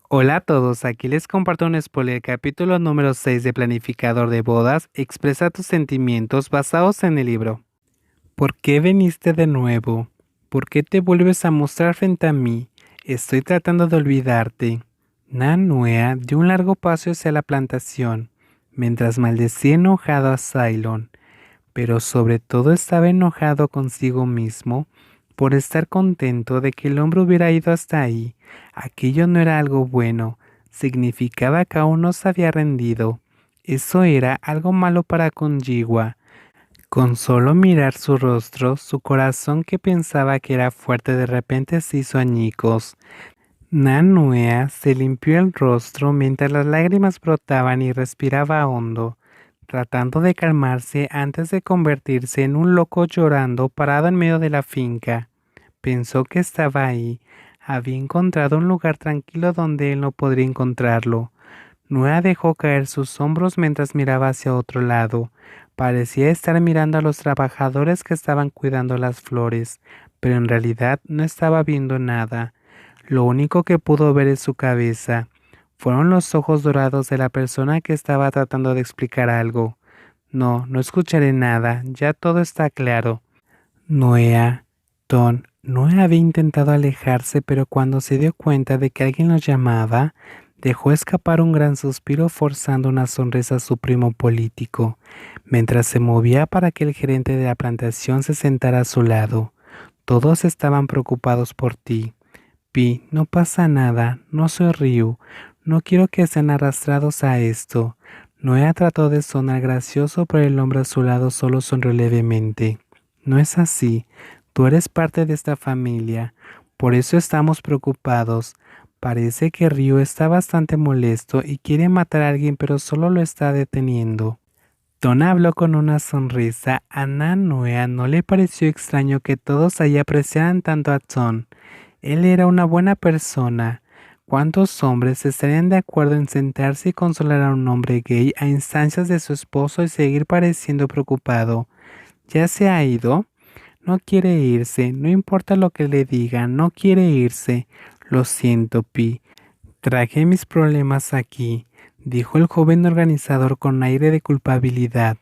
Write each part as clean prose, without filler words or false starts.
Hola a todos, aquí les comparto un spoiler, capítulo número 6 de Planificador de Bodas. Expresa tus sentimientos basados en el libro. ¿Por qué viniste de nuevo? ¿Por qué te vuelves a mostrar frente a mí? Estoy tratando de olvidarte. Nanua dio un largo paso hacia la plantación, mientras maldecía enojado a Cylon, pero sobre todo estaba enojado consigo mismo por estar contento de que el hombre hubiera ido hasta ahí. Aquello no era algo bueno, significaba que aún no se había rendido. Eso era algo malo para Conjigua. Con solo mirar su rostro, su corazón que pensaba que era fuerte de repente se hizo añicos. Nanua se limpió el rostro mientras las lágrimas brotaban y respiraba hondo, tratando de calmarse antes de convertirse en un loco llorando parado en medio de la finca. Pensó que estaba ahí, había encontrado un lugar tranquilo donde él no podría encontrarlo. Nua dejó caer sus hombros mientras miraba hacia otro lado. Parecía estar mirando a los trabajadores que estaban cuidando las flores, pero en realidad no estaba viendo nada. Lo único que pudo ver en su cabeza fueron los ojos dorados de la persona que estaba tratando de explicar algo. No, no escucharé nada, ya todo está claro. Noea, Noea había intentado alejarse, pero cuando se dio cuenta de que alguien lo llamaba, dejó escapar un gran suspiro forzando una sonrisa a su primo político, mientras se movía para que el gerente de la plantación se sentara a su lado. Todos estaban preocupados por ti. Pi, no pasa nada, no soy Ryu, no quiero que sean arrastrados a esto. Noea trató de sonar gracioso, pero el hombre a su lado solo sonrió levemente. No es así, tú eres parte de esta familia, por eso estamos preocupados. Parece que Ryu está bastante molesto y quiere matar a alguien, pero solo lo está deteniendo. Ton habló con una sonrisa. A Noea no le pareció extraño que todos allí apreciaran tanto a Ton. Él era una buena persona. ¿Cuántos hombres estarían de acuerdo en sentarse y consolar a un hombre gay a instancias de su esposo y seguir pareciendo preocupado? ¿Ya se ha ido? No quiere irse, no importa lo que le digan, no quiere irse. Lo siento, Pi. Traje mis problemas aquí, dijo el joven organizador con aire de culpabilidad.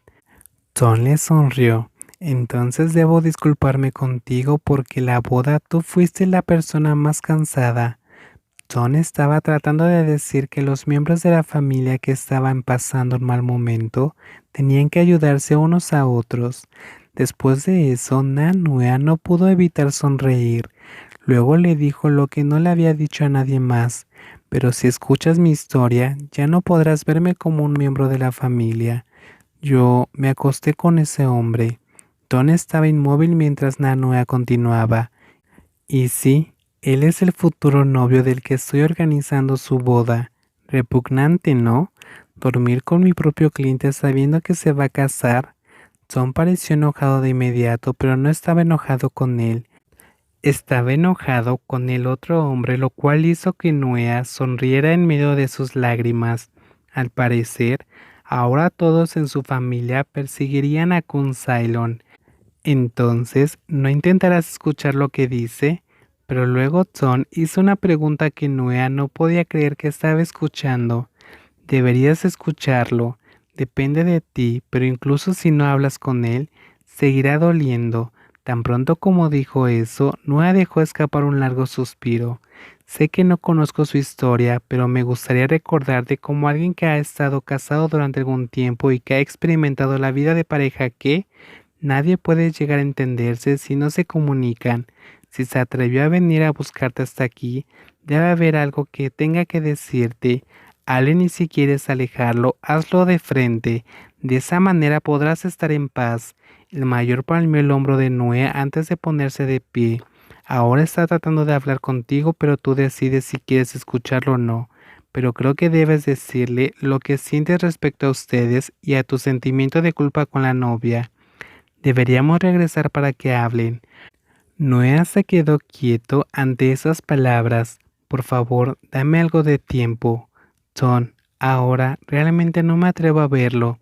Ton le sonrió. Entonces debo disculparme contigo porque la boda tú fuiste la persona más cansada. Ton estaba tratando de decir que los miembros de la familia que estaban pasando un mal momento tenían que ayudarse unos a otros. Después de eso, Nanua no pudo evitar sonreír. Luego le dijo lo que no le había dicho a nadie más. Pero si escuchas mi historia, ya no podrás verme como un miembro de la familia. Yo me acosté con ese hombre. Ton estaba inmóvil mientras Nanua continuaba. Y sí, él es el futuro novio del que estoy organizando su boda. Repugnante, ¿no? Dormir con mi propio cliente sabiendo que se va a casar. Ton pareció enojado de inmediato, pero no estaba enojado con él. Estaba enojado con el otro hombre, lo cual hizo que Nuea sonriera en medio de sus lágrimas. Al parecer, ahora todos en su familia perseguirían a Kun Cylon. Entonces, ¿no intentarás escuchar lo que dice? Pero luego Ton hizo una pregunta que Nuea no podía creer que estaba escuchando. Deberías escucharlo. Depende de ti, pero incluso si no hablas con él, seguirá doliendo. Tan pronto como dijo eso, Nuea dejó escapar un largo suspiro. Sé que no conozco su historia, pero me gustaría recordarte como alguien que ha estado casado durante algún tiempo y que ha experimentado la vida de pareja que nadie puede llegar a entenderse si no se comunican. Si se atrevió a venir a buscarte hasta aquí, debe haber algo que tenga que decirte. Allen, y si quieres alejarlo, hazlo de frente. De esa manera podrás estar en paz. El mayor palmeó el hombro de Noé antes de ponerse de pie. Ahora está tratando de hablar contigo, pero tú decides si quieres escucharlo o no. Pero creo que debes decirle lo que sientes respecto a ustedes y a tu sentimiento de culpa con la novia. Deberíamos regresar para que hablen. Noé se quedó quieto ante esas palabras. Por favor, dame algo de tiempo. Ton, ahora realmente no me atrevo a verlo.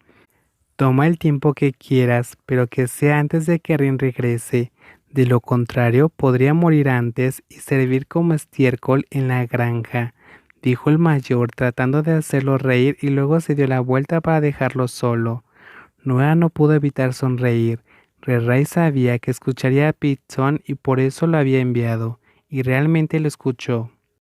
Toma el tiempo que quieras, pero que sea antes de que Rin regrese. De lo contrario, podría morir antes y servir como estiércol en la granja. dijo el mayor tratando de hacerlo reír y luego se dio la vuelta para dejarlo solo. Noah no pudo evitar sonreír. Ray sabía que escucharía a Pitson y por eso lo había enviado, y realmente lo escuchó.